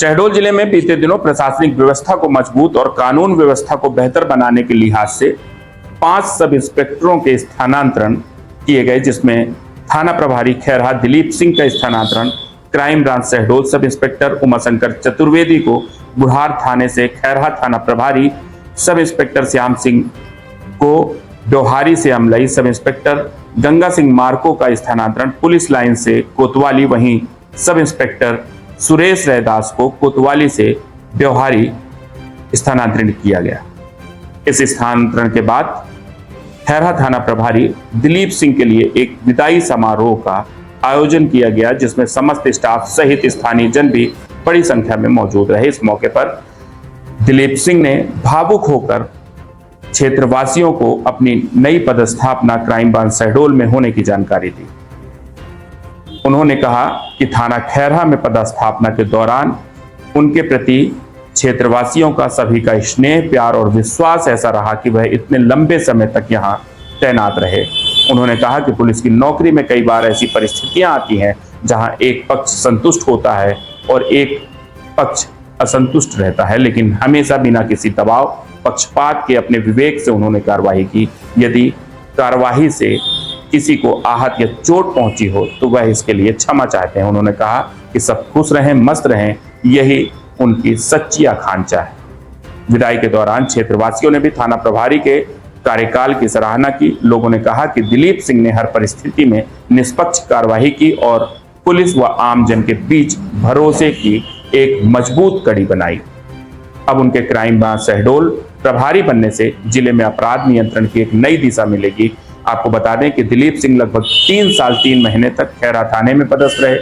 शहडोल जिले में बीते दिनों प्रशासनिक व्यवस्था को मजबूत और कानून व्यवस्था को बेहतर बनाने के लिहाज से 5 सब इंस्पेक्टरों के स्थानांतरण किए गए, जिसमें थाना प्रभारी खैरहा दिलीप सिंह का स्थानांतरण crime branch Shahdol sub inspector Umashankar Chaturvedi को बुढ़ार थाने से खैरहा थाना प्रभारी सब इंस्पेक्टर श्याम सिंह को डोहारी से Amlai sub inspector Ganga Singh Marco का स्थानांतरण पुलिस लाइन से कोतवाली, वहीं सब इंस्पेक्टर सुरेश रैदास को कोतवाली से ब्यौहारी स्थानांतरित किया गया। इस स्थानांतरण के बाद खैरहा थाना प्रभारी दिलीप सिंह के लिए एक विदाई समारोह का आयोजन किया गया, जिसमें समस्त स्टाफ सहित स्थानीय जन भी बड़ी संख्या में मौजूद रहे। इस मौके पर दिलीप सिंह ने भावुक होकर क्षेत्रवासियों को अपनी नई पदस्थापना क्राइम ब्रांच शहडोल में होने की जानकारी दी। उन्होंने कहा कि थाना खैरहा में पदस्थापना के दौरान उनके प्रति क्षेत्रवासियों का सभी का स्नेह, प्यार और विश्वास ऐसा रहा कि वह इतने लंबे समय तक यहां तैनात रहे। उन्होंने कहा कि पुलिस की नौकरी में कई बार ऐसी परिस्थितियां आती हैं जहां एक पक्ष संतुष्ट होता है और एक पक्ष असंतुष्ट रहता है, लेकिन हमेशा बिना किसी दबाव, पक्षपात के अपने विवेक से उन्होंने कार्रवाई की। यदि कार्रवाई से किसी को आहत या चोट पहुंची हो तो वह इसके लिए क्षमा चाहते हैं। उन्होंने कहा कि सब खुश रहें, मस्त रहें, यही उनकी सच्ची आकांक्षा है। विदाई के दौरान क्षेत्रवासियों ने भी थाना प्रभारी के कार्यकाल की सराहना की। लोगों ने कहा कि दिलीप सिंह ने हर परिस्थिति में निष्पक्ष कार्रवाई की और पुलिस व आम जन के बीच भरोसे की एक मजबूत कड़ी बनाई। अब उनके क्राइम ब्रांच शहडोल प्रभारी बनने से जिले में अपराध नियंत्रण की एक नई दिशा मिलेगी। आपको बता दें कि दिलीप सिंह लगभग 3 साल 3 महीने तक खैरहा थाने में पदस्थ रहे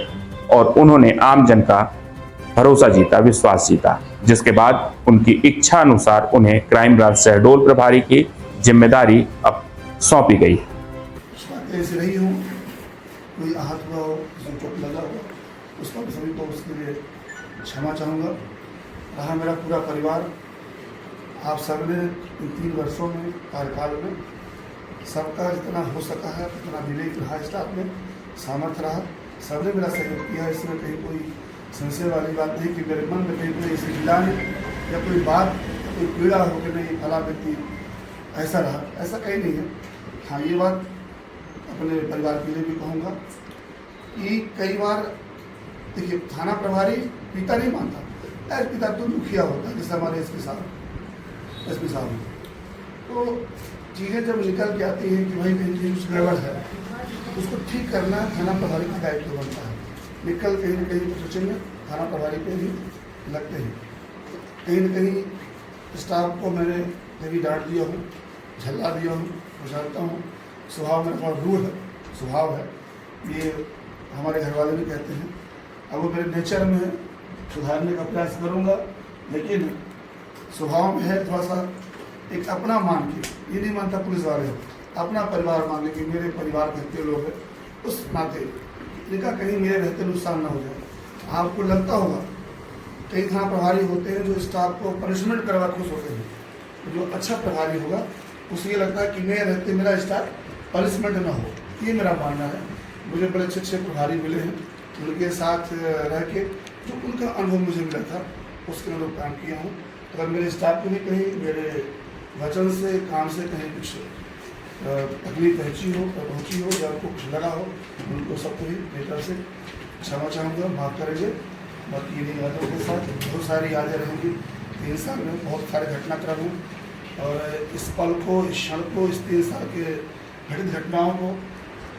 और उन्होंने आम जन का भरोसा जीता, विश्वास जीता, जिसके बाद उनकी इच्छा अनुसार उन्हें क्राइम ब्रांच शहडोल प्रभारी की जिम्मेदारी अब सौंपी गई है। ऐसे रही हूँ, कोई आहत हुआ हो, किसी चोट लगा हो, उसका भी सभी को उसके लिए क्षमा चाहूँगा। रहा मेरा पूरा परिवार, आप सबने इन 3 वर्षों में कार्यकाल में सबका जितना हो सका है उतना विवेक रहा, स्टाफ में सामर्थ्य रहा, सबने मेरा सहयोग किया। इसमें कहीं कोई संशय वाली बात नहीं कि मेरे मन में कहीं कोई ऐसी गिला नहीं या कोई बात, कोई पीड़ा हो कि नहीं फला व्यक्ति ऐसा रहा, ऐसा कहीं नहीं है। हाँ, ये बात अपने परिवार के लिए भी कहूँगा कि कई बार देखिए, थाना प्रभारी पिता नहीं मानता, एस पिता तो मुखिया होता है, जैसे हमारे एसपी साहब तो चीज़ें जब निकल के आती हैं कि भाई कहीं कुछ गड़बड़ है, उसको ठीक करना थाना प्रभारी का दायित्व बनता है। निकल कहीं न कहीं सोचेंगे थाना प्रभारी पे ही लगते हैं। कहीं न कहीं स्टाफ को मैंने कभी डांट दिया हूँ, झल्ला दिया हूँ, जानता हूँ। स्वभाव मेरा थोड़ा रूढ़ है, स्वभाव है, ये हमारे घर वाले भी कहते हैं। अब वो मेरे नेचर में है, सुधारने का प्रयास करूँगा, लेकिन स्वभाव में है थोड़ा सा एक अपना मान के, ये नहीं मानता पुलिस वाले हो, अपना परिवार मान ले कि मेरे परिवार के इतने लोग हैं, उस नाते इनका कहीं मेरे रहते नुकसान ना हो जाए। आपको लगता होगा कई थाना प्रभारी होते हैं जो स्टाफ को पनिशमेंट करवा खुश होते हैं, तो जो अच्छा प्रभारी होगा उसे ये लगता है कि मेरे रहते मेरा स्टाफ पनिशमेंट ना हो। ये मेरा मानना है। मुझे बड़े अच्छे प्रभारी मिले हैं, उनके साथ रह के जो उनका अनुभव मुझे मिला था उसके अनुरूप काम किया हूँ। अगर मेरे स्टाफ को भी कहीं मेरे वचन से, काम से कहीं कुछ तकलीफ पहुँची हो या उनको कुछ लगा हो, उनको सबको ही बेहतर से क्षमा चाहूँगा, माफ़ करेंगे। बाकी इन यादों के साथ बहुत सारी यादें रहेंगी। 3 साल में बहुत सारे घटनाक्रम हैं और इस पल को, इस क्षण को, इस 3 साल के घटित घटनाओं को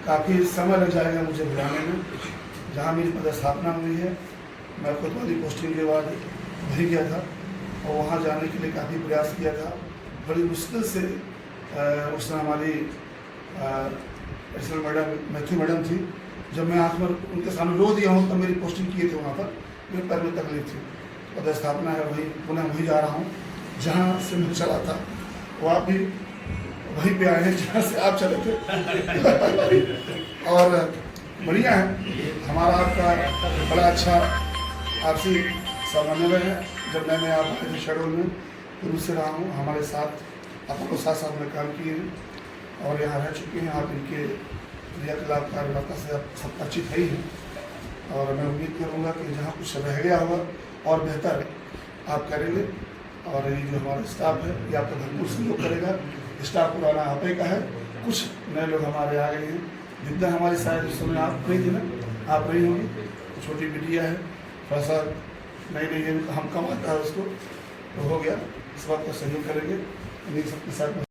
काफ़ी समय लग जाएगा मुझे भुलाने में। जहाँ मेरी पदस्थापना हुई है, मैं कोतवाली पोस्टिंग के बाद वहीं गया था और वहाँ जाने के लिए काफ़ी प्रयास किया था। बड़ी मुश्किल से उस समय हमारी एडिशनल मैथ्यू मैडम थी, जब मैं आँख में उनके सामने रो दिया हूँ तब मेरी पोस्टिंग किए थे वहाँ पर, मेरे पैर में तकलीफ थी। पदस्थापना है वहीं, पुनः वहीं जा रहा हूँ जहाँ से मैं चला था। वो आप भी वहीं पे आए हैं जहाँ से आप चले थे और बढ़िया है हमारा, आपका बड़ा अच्छा आपसी समन्वय है। जब मैंने आप शहडोल में शुरू से रहा हूँ, हमारे साथ अपने साथ में काम किए हैं और यहाँ रह चुके हैं। आप इनके क्रियाकलाप कार्यवाही से आप सब परिचित है ही हैं और मैं उम्मीद करूँगा कि जहाँ कुछ रह गया होगा और बेहतर आप करेंगे। और ये जो हमारा स्टाफ है ये आपका भरपूर सहयोग करेगा। स्टाफ पुराना आप ही का है, कुछ नए लोग हमारे आ गए हैं। जितना हमारी शायद उस समय आप नहीं थी ना, आप रही होंगी, छोटी बिटिया है, थोड़ा सा नई हम कम आता है उसको, तो हो गया। इस बात का सहयोग करेंगे, सबके साथ